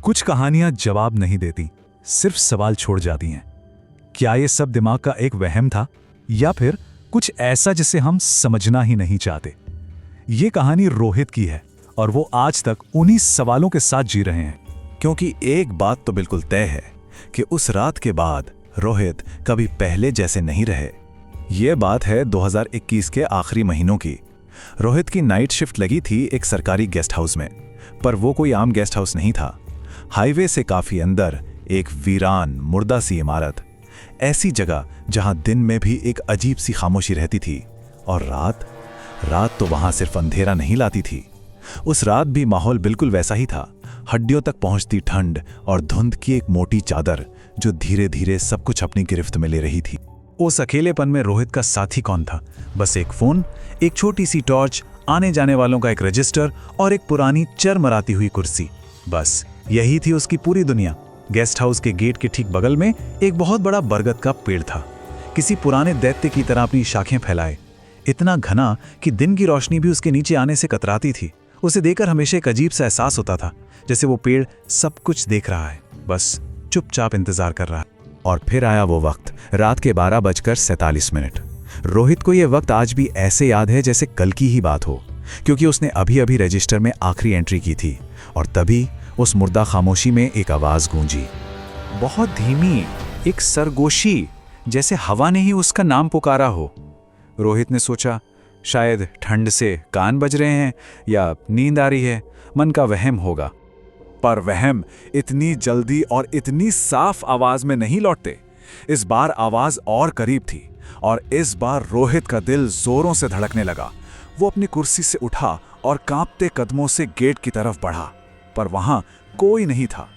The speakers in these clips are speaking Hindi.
कुछ कहानियां जवाब नहीं देती, सिर्फ सवाल छोड़ जाती हैं। क्या ये सब दिमाग का एक वहम था या फिर कुछ ऐसा जिसे हम समझना ही नहीं चाहते? ये कहानी रोहित की है और वो आज तक उन्हीं सवालों के साथ जी रहे हैं। क्योंकि एक बात तो बिल्कुल तय है कि उस रात के बाद रोहित कभी पहले जैसे नहीं रहे। ये बात है 2021 के आखिरी महीनों की। रोहित की नाइट शिफ्ट लगी थी एक सरकारी गेस्ट हाउस में, पर वो कोई आम गेस्ट हाउस नहीं था। हाईवे से काफी अंदर एक वीरान मुर्दा सी इमारत, ऐसी जगह जहां दिन में भी एक अजीब सी खामोशी रहती थी और रात तो वहां सिर्फ अंधेरा नहीं लाती थी। उस रात भी माहौल बिल्कुल वैसा ही था, हड्डियों तक पहुंचती ठंड और धुंध की एक मोटी चादर जो धीरे धीरे सब कुछ अपनी गिरफ्त में ले रही थी। उस अकेलेपन में रोहित का साथी कौन था? बस एक फोन, एक छोटी सी टॉर्च, आने जाने वालों का एक रजिस्टर और एक पुरानी चरमराती हुई कुर्सी। बस यही थी उसकी पूरी दुनिया। गेस्ट हाउस के गेट के ठीक बगल में एक बहुत बड़ा बरगद का पेड़ था, किसी पुराने दैत्य की तरह अपनी शाखें फैलाए, इतना घना कि दिन की रोशनी भी उसके नीचे आने से कतराती थी। उसे देखकर हमेशा एक अजीब सा एहसास होता था, जैसे वो पेड़ सब कुछ देख रहा है, बस चुपचाप इंतजार कर रहा है। और फिर आया वो वक्त, रात के 12:47। रोहित को यह वक्त आज भी ऐसे याद है जैसे कल की ही बात हो, क्योंकि उसने अभी अभी रजिस्टर में आखिरी एंट्री की थी और तभी उस मुर्दा खामोशी में एक आवाज गूंजी, बहुत धीमी, एक सरगोशी, जैसे हवा ने ही उसका नाम पुकारा हो। रोहित ने सोचा, शायद ठंड से कान बज रहे हैं या नींद आ रही है, मन का वहम होगा। पर वहम इतनी जल्दी और इतनी साफ आवाज में नहीं लौटते। इस बार आवाज और करीब थी और इस बार रोहित का दिल जोरों से धड़कने लगा। वो अपनी कुर्सी से उठा और कांपते कदमों से गेट की तरफ बढ़ा, पर वहां कोई नहीं था।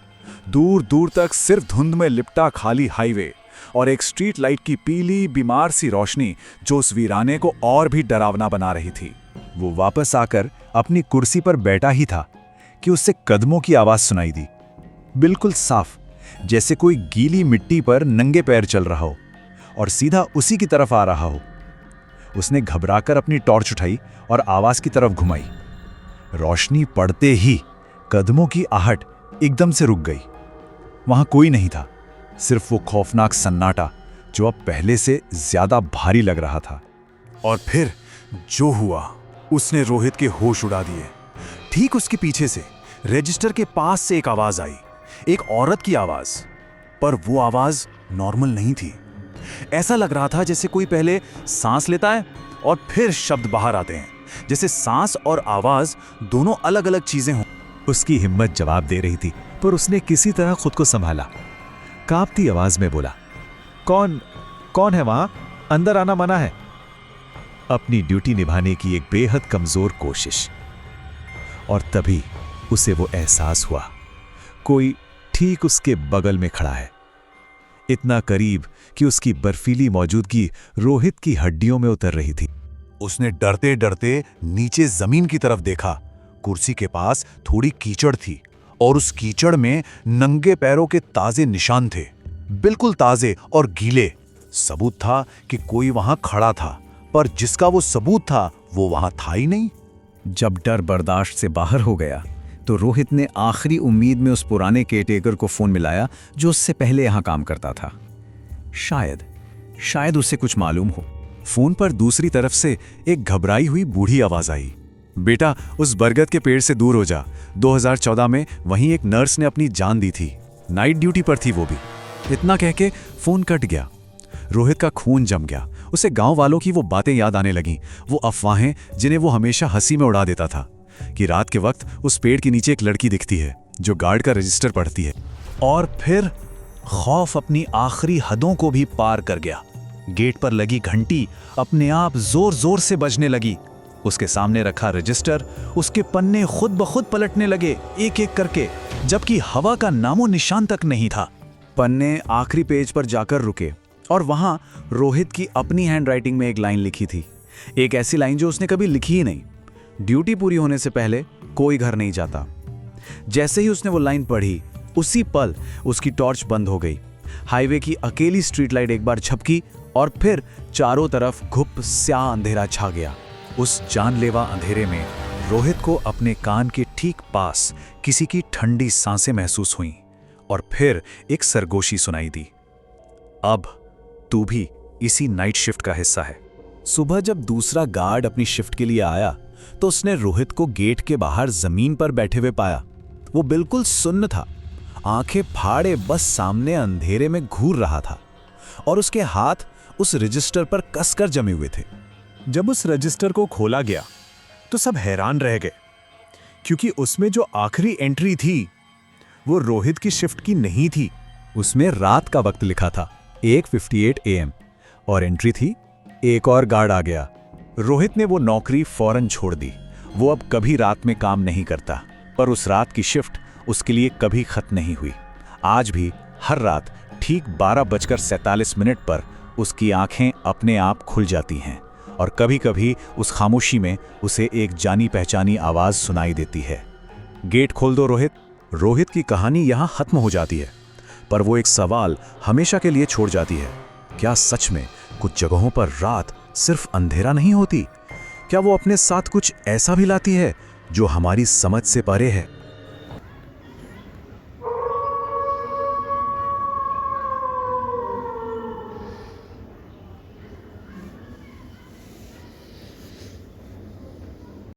दूर दूर तक सिर्फ धुंध में लिपटा खाली हाईवे और एक स्ट्रीट लाइट की पीली बीमार सी रोशनी जो उस वीराने को और भी डरावना बना रही थी। वो वापस आकर अपनी कुर्सी पर बैठा ही था कि उससे कदमों की आवाज सुनाई दी, बिल्कुल साफ, जैसे कोई गीली मिट्टी पर नंगे पैर चल रहा हो और सीधा उसी की तरफ आ रहा हो। उसने घबराकर अपनी टॉर्च उठाई और आवाज की तरफ घुमाई। रोशनी पड़ते ही कदमों की आहट एकदम से रुक गई। वहां कोई नहीं था, सिर्फ वो खौफनाक सन्नाटा जो अब पहले से ज्यादा भारी लग रहा था। और फिर जो हुआ उसने रोहित के होश उड़ा दिए। ठीक उसके पीछे से रजिस्टर के पास से एक आवाज आई, एक औरत की आवाज, पर वो आवाज नॉर्मल नहीं थी। ऐसा लग रहा था जैसे कोई पहले सांस लेता है और फिर शब्द बाहर आते हैं, जैसे सांस और आवाज दोनों अलग अलग चीजें हों। उसकी हिम्मत जवाब दे रही थी, पर उसने किसी तरह खुद को संभाला। कांपती आवाज में बोला, कौन है वहां? अंदर आना मना है। अपनी ड्यूटी निभाने की एक बेहद कमजोर कोशिश। और तभी उसे वो एहसास हुआ, कोई ठीक उसके बगल में खड़ा है, इतना करीब कि उसकी बर्फीली मौजूदगी रोहित की हड्डियों में उतर रही थी। उसने डरते डरते नीचे जमीन की तरफ देखा। कुर्सी के पास थोड़ी कीचड़ थी और उस कीचड़ में नंगे पैरों के ताजे निशान थे, बिल्कुल ताजे और गीले। सबूत था कि कोई वहां खड़ा था, पर जिसका वो सबूत था वो वहां था ही नहीं। जब डर बर्दाश्त से बाहर हो गया तो रोहित ने आखिरी उम्मीद में उस पुराने केयरटेकर को फोन मिलाया जो उससे पहले यहां काम करता था। शायद उसे कुछ मालूम हो। फोन पर दूसरी तरफ से एक घबराई हुई बूढ़ी आवाज आई, बेटा उस बरगद के पेड़ से दूर हो जा। 2014 में वहीं एक नर्स ने अपनी जान दी थी, नाइट ड्यूटी पर थी वो भी। इतना कह के फोन कट गया। रोहित का खून जम गया। उसे गांव वालों की वो बातें याद आने लगीं, वो अफवाहें जिन्हें वो हमेशा हंसी में उड़ा देता था, कि रात के वक्त उस पेड़ के नीचे एक लड़की दिखती है जो गार्ड का रजिस्टर पढ़ती है। और फिर खौफ अपनी आखिरी हदों को भी पार कर गया। गेट पर लगी घंटी अपने आप जोर जोर से बजने लगी। उसके सामने रखा रजिस्टर, उसके पन्ने खुद ब खुद पलटने लगे एक एक करके, जबकि हवा का नामो निशान तक नहीं था। पन्ने आखिरी पेज पर जाकर रुके और वहां रोहित की अपनी हैंडराइटिंग में एक लाइन लिखी थी, एक ऐसी लाइन जो उसने कभी लिखी ही नहीं। ड्यूटी पूरी होने से पहले कोई घर नहीं जाता। जैसे ही उसने वो लाइन पढ़ी, उसी पल उसकी टॉर्च बंद हो गई। हाईवे की अकेली स्ट्रीट लाइट एक बार झपकी और फिर चारों तरफ घुप स्याह अंधेरा छा गया। उस जानलेवा अंधेरे में रोहित को अपने कान के ठीक पास किसी की ठंडी सांसें महसूस हुईं और फिर एक सरगोशी सुनाई दी। अब तू भी इसी नाइट शिफ्ट का हिस्सा है। सुबह जब दूसरा गार्ड अपनी शिफ्ट के लिए आया तो उसने रोहित को गेट के बाहर जमीन पर बैठे हुए पाया। वो बिल्कुल सुन्न था, आंखें फाड़े बस सामने अंधेरे में घूर रहा था और उसके हाथ उस रजिस्टर पर कसकर जमे हुए थे। जब उस रजिस्टर को खोला गया तो सब हैरान रह गए, क्योंकि उसमें जो आखिरी एंट्री थी वो रोहित की शिफ्ट की नहीं थी। उसमें रात का वक्त लिखा था 1:58 AM और एंट्री थी एक और गार्ड आ गया। रोहित ने वो नौकरी फौरन छोड़ दी। वो अब कभी रात में काम नहीं करता, पर उस रात की शिफ्ट उसके लिए कभी खत्म नहीं हुई। आज भी हर रात ठीक 12:47 पर उसकी आंखें अपने आप खुल जाती हैं और कभी-कभी उस खामोशी में उसे एक जानी पहचानी आवाज सुनाई देती है, गेट खोल दो रोहित। रोहित की कहानी यहां खत्म हो जाती है, पर वो एक सवाल हमेशा के लिए छोड़ जाती है। क्या सच में कुछ जगहों पर रात सिर्फ अंधेरा नहीं होती? क्या वो अपने साथ कुछ ऐसा भी लाती है जो हमारी समझ से परे है?